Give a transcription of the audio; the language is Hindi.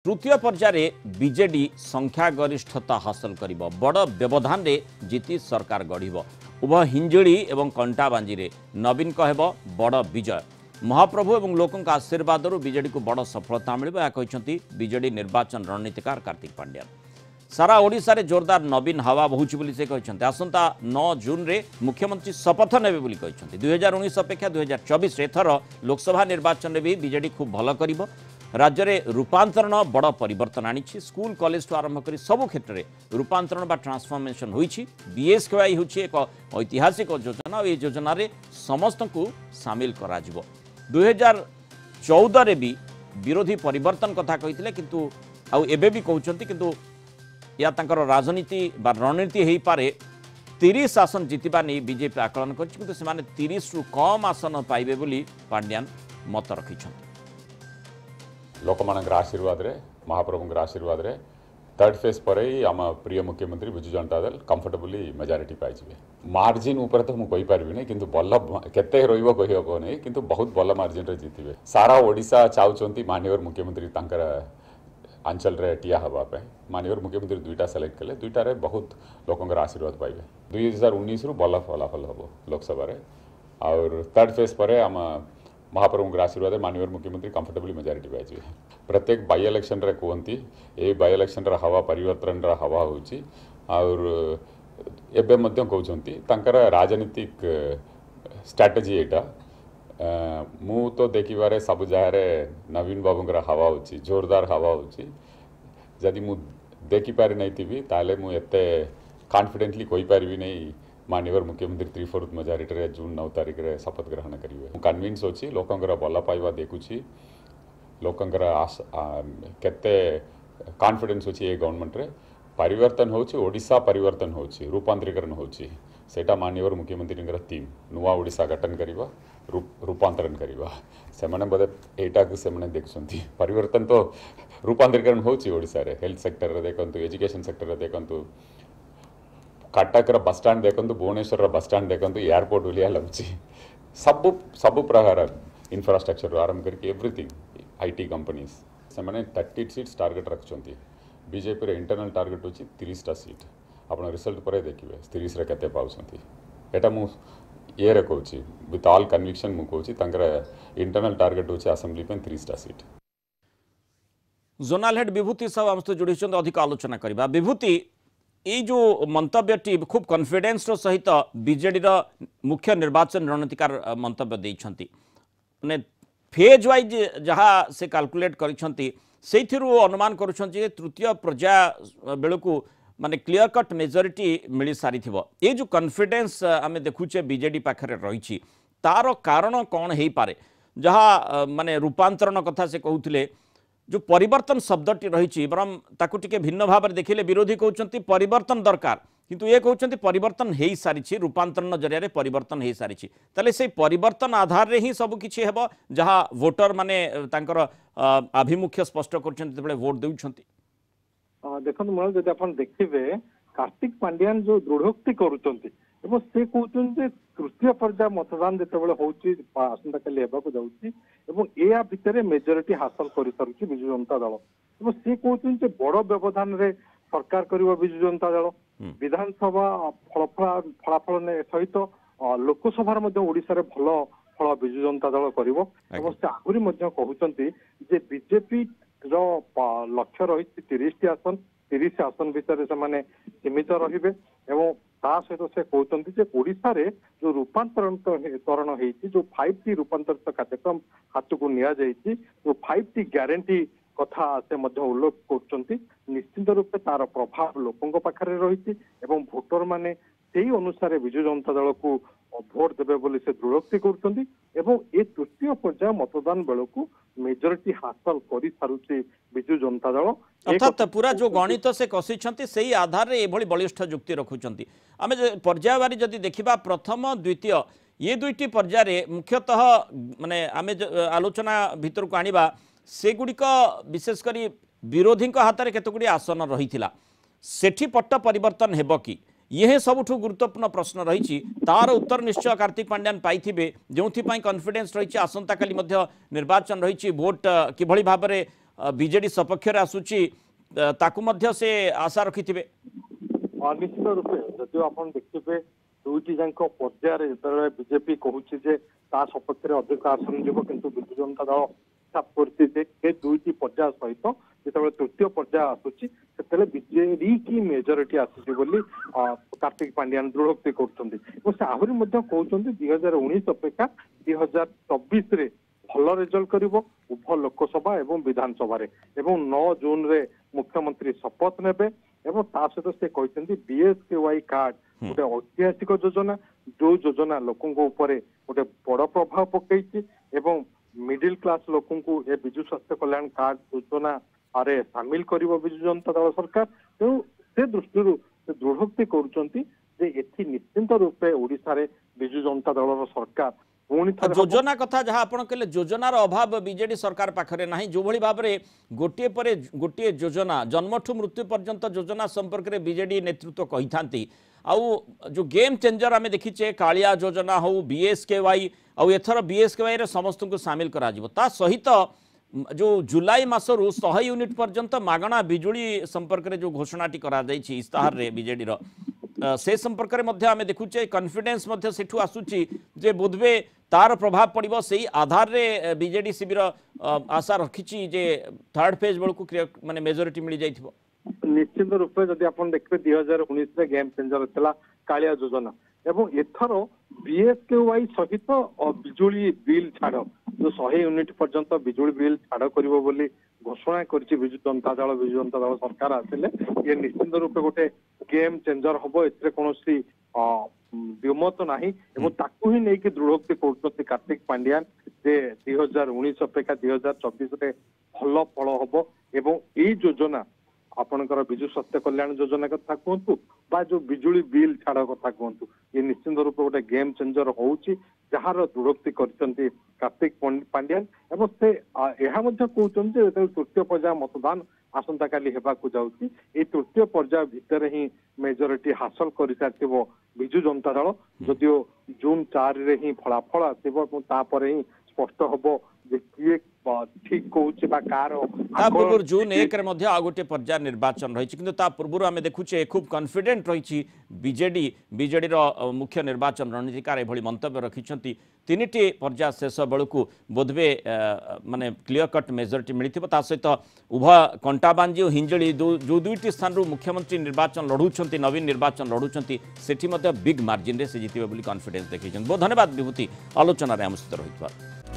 तृतीय पर्याय बीजेडी संख्यागरिष्ठता हासिल कर बड़ व्यवधान रे जीति सरकार गढ़ उभय हिंजिड़ी और कंटाबांजी नवीन कहब बड़ विजय महाप्रभु और लोकों आशीर्वाद बीजेडी को बड़ सफलता मिली बीजेडी निर्वाचन रणनीतिकार कार्तिक पांड्या सारा ओडिशा रे जोरदार नवीन हवा बहुची बोली से कहते आसंता 9 जून रे मुख्यमंत्री शपथ नेबे बोली कहते 2019 अपेक्षा 2024 एथर लोकसभा निर्वाचन रे भी बीजेडी खूब भल करिवो राज्य में रूपांतरण बड़ परिवर्तन आनी स्कूल कॉलेज ठू आरंभ कर सबु क्षेत्र में रूपांतरण बा ट्रांसफॉर्मेशन होईछि बीएसकेवाई होछि एक ऐतिहासिक योजना और ये योजना रे समस्त को शामिल करा जिवो 2014 रे भी विरोधी परिवर्तन कथा कहिथिले किंतु आउ एबे भी कहउछंती किंतु या तांकर राजनीति बा रणनीति हेई पारे 30 आसन जितिबा नहीं बीजेपी आकलन करछि किंतु सेमाने 30 रु कम आसन पाइबे बोली पांड्यान मत रखिछंती लोकमानकर आशीर्वाद रे महाप्रभुंकर आशीर्वाद रे थर्ड फेज पर ही आम प्रिय मुख्यमंत्री विजु जनता दल कंफर्टेबली मेजॉरिटी पाइबे मार्जिन ऊपर तो मुझे पारि नहीं किंतु बल केते रहिबो कहि हबो नहीं किंतु बहुत बल मार्जिन रे जीतिबे सारा ओडिशा चाहउचंती माननीय मुख्यमंत्री तांकर अंचल रे टिया हवा पे माननीय मुख्यमंत्री दुईटा सेलेक्ट कले दुईटा रे बहुत लोकंकर आशीर्वाद पाइबे 2019 रु बल फलाफल हबो लोकसभा रे और थर्ड फेज पर आम महाप्रभु आशीर्वाद माननीय मुख्यमंत्री कंफर्टेबली मेजॉरिटी पाइबे प्रत्येक बाई इलेक्शन रे कहती ये बाई इलेक्शन रा हवा परिवर्तन रा हवा होची और एबे मध्य कहउचंती तांकर राजनीतिक स्ट्रेटजी एटा मु तो देखिबारे सब जहारे नवीन बाबूंकर हवा होची जोरदार हवा होची जदि मु देखि पारि नै थिबी ताले मु एते कॉन्फिडेंटली कहि पारिबी नै माननीय मुख्यमंत्री 3/4 मेजॉरिटी रे जून 9 तारिख रे शपथ ग्रहण करिवे कन्विंस होची लोकंकर भल पाइबा देखुची लोकंकर केते कॉन्फिडेंस होची ए गवर्नमेंट रे परिवर्तन होची ओडिशा परिवर्तन होची रूपांतरीकरण होची सेटा माननीय मुख्यमंत्री थीम नुआ ओडिशा गठन करिवा रूपांतरण करिवा सेमाने बदे एटा को सेमाने देखछंती परिवर्तन तो रूपांतरीकरण होची ओडिशा रे हेल्थ सेक्टर रे देखंतु एजुकेशन सेक्टर रे देखंतु कटक बस स्टाण्ड देखंतु भुवनेश्वर बस स्टाण्ड देखंतु एयरपोर्ट उलिया लगुची सब प्रकार इंफ्रास्ट्रक्चर आरंभ करके एवरीथिंग आईटी कंपनीज से मैंने 30 सीट्स टार्गेट रखुंती बीजेपी रे इंटरनल टार्गेट होची 30 टा सीट आपण रिजल्ट पर देखिबे 30 रे केते पाउछंती एटा मु ये रे कहूची विथ ऑल कन्विक्शन मु कहूची तांकर इंटरनल टार्गेट होची असेंबली पे 30 टा सीट जोनाल हेड विभूति सब हमसे जोड़ी अधिक आलोचना करबा विभूति ये जो मंतव्यटी खूब कॉन्फिडेंस सहित बीजेडी मुख्य निर्वाचन रणनीतिकार मंतव्य देइछंती माने फेज वाइज जहाँ से कैलकुलेट करिछंती सेथिरु अनुमान करुछंती तृतीय पर्याय बेलकू माने क्लियर कट मेजॉरिटी मिली सारी थिबो ये जो कॉन्फिडेंस आमे देखुचे बीजेडी पाखरे रहिछि तार कारण कौन हेई पारे जहाँ माने रूपांतरण कथा से कहउथिले जो परिवर्तन शब्दटी रही बरम ताकू टिके भिन्न भाव में देखिले विरोधी कहते परिवर्तन दरकार किंतु ये कहते परिवर्तन हो सारी रूपांतरण जरिया परिवर्तन हो सारी ताले से परिवर्तन आधार रे ही सब किछि हेबो जहाँ वोटर माने तांकर आभिमुख्य स्पष्ट कर वोट देउछंती देखो मैं जब आप देखिए कार्तिक पांड्यान जो दृढ़ोक्ति करुँच से कहते तृतीय पर्याय मतदान जितेबाला आसंता काली हेबाकू जाउछि या भितर मेजोरिटी हासिल कर सारुछि बिजु जनता दल एवं से कहते बड़ व्यवधान रे सरकार करिवो बिजु जनता दल विधानसभा फलाफल सहित लोकसभा ओडिशा रे भल फल बिजु जनता दल करिवो एवं से आहुरी मध्य कहउछंती जे बीजेपी रो लक्ष्य रही 30 आसन 30 आसन भितर से सीमित रहिबे एवं ता सहित से कहते जे ओडिशा रे जो रूपांतरण होती जो 5T रूपांतरित कार्यक्रम हाथ को निया जाइछि जो 5T ग्यारंटी कथा से उल्लेख कर निश्चित रूप से तार प्रभाव लोकों पाखरे रही एवं भोटर माने सेही अनुसार बिजु जनता दल को भोट देवे बोली से दृढ़ोक्ति करुँच एवं ए तृतीय पर्याय मतदान बेलू मेजोरिटी हासिल कर सारुछि बिजु जनता दल अर्थात पूरा जो गणित से कषिंट से आधार रे एभली बलिष्ठ जुक्ति रखुंट आम पर्यायवारी जदि देखा प्रथम द्वितीय ये दुईटी पर्याय मुख्यतः माने आम आलोचना भितर को आनिबा सेगुड़िक विशेषकर विरोधी हाथ में केतगुड़ी आसन रही सेठी पट्ट परिवर्तन हेब कि ये सबुठ गुरुत्वपूर्ण प्रश्न रही तार उत्तर निश्चय कार्तिक पांड्यान पाइथिबे जो कॉन्फिडेंस रही आसंता काली निर्वाचन रही भोट किभली भाव में बीजेडी सपक्ष आसूची ताकू मध्य से आशा रखिथिबे। निश्चित रूपे जदिव आप देखिए दुईटी जाक पर्यायर जो बीजेपी कहूँ ता सपक्ष अधिक आसन जीव किंतु विजु जनता दल हिसाब कर दुईटी पर्याय सहित जो तृतीय पर्याय आसूची से बीजेडी की मेजोरिटी आसूची बोली कार्तिक पांड्यान दृढ़ोक्ति कर आहरी कहते 2019 अपेक्षा 2024 रे भल रिजल्ट कर उभय लोकसभा एवं विधानसभा 9 जून रे मुख्यमंत्री शपथ नेबे एवं ता सहित से कहते बीएसकेवाई कार्ड गोटे ऐतिहासिक योजना जो योजना लोकों ऊपर गोटे बड़ प्रभाव पकई मिडिल क्लास लोकों को ए विजु स्वास्थ्य कल्याण कार्ड योजना आरे सामिल करिवो विजु जनता दल सरकार तेणु से दृष्टि दृढ़ोक्ति करुँच निश्चिंत रूपे ओडिशा रे विजु जनता दल सरकार योजना कथा जहाँ आप कहले योजनार अभाव बीजेडी सरकार पाखरे नाही जो भली भाव में गोटे पर गोटे योजना जन्मठू मृत्यु पर्यंत योजना संपर्क में बीजेडी नेतृत्व कही थांती आउ जो गेम चेंजर आम देखीचे कालिया योजना हो बीएसकेवाई आउ एथर बीएसकेवाई रे समस्त को सामिल करा जिवो ता सहित जो जुलाई मासरू 100 यूनिट पर्यंत मागणा बिजुली संपर्क में जो घोषणाटी करा जाइछि इस्ताहार रे बीजेडी रो से संपर्क में मध्य आम देखुचे कॉन्फिडेंस मध्य सेठू आसुची जे बोधवे तार प्रभाव पड़िबो सेही आधार रे बीजेडी शिविर आशा रखिछि जे थर्ड फेज बेलू माने मेजोरिटी मिल जाइथिबो। निश्चित रूपे जदि आपण देखबे 2019 रे गेम चेंजर थिला कालिया योजना एवं एथर बीएसकेवाई सहित बिजुली बिल छाड़ जो 100 यूनिट पर्यंत बिजुली बिल छाड़ करिवो बोली घोषणा करछि विजु जनता दल सरकार आसिले ये निश्चित रूपे गोटे गेम चेंजर हबो एथरे कोनोसी विमत नाही एवं ताकू ही नेकी दृढ़ोक्ति करछथि कार्तिक पांड्यान जे 2019 अपेक्षा 2024 रे भल फल हबो एवं एई योजना आपणकर विजु स्वास्थ्य कल्याण योजना कथा कहतु बा जो बिजुली बिल छाड़ कथा कहतु ये निश्चित रूप गोटे गेम चेंजर होउची जार दृढ़ोक्ति करछन्ति कार्तिक पांड्यान एवं से यह कहते तृतीय पर्याय मतदान आसंता काली हेबाकू जाउची ए तृतीय पर्याय भितर ही मेजोरिटी हासिल कर सारिथिबो विजु जनता दल जदिओ जून 4 रे ही फलाफल आसिबो तापर ही स्पष्ट हबो जे किए ठीक कहूँ कार पूर्व जून 1 रे मध्य आ गोटे पर्याय निर्वाचन रही किंतु ता पूर्व आम देखुचे खूब कॉन्फिडेंट रही बीजेडी मुख्य निर्वाचन रणनीतिकार एभली मंतव्य रखिछंती 3टी पर्याय शेष बेलू बोधवे माने क्लियर कट मेजोरिटी मिली ता सहित उभय कंटाबांजी और हिंजली जो दुईटी स्थान मुख्यमंत्री निर्वाचन लड़ुंट नवीन निर्वाचन लड़ुंट सेठी बिग मार्जिन से जीतबे बोली कॉन्फिडेंस देखिए। बहुत धन्यवाद विभूति आलोचन आम सहित रही।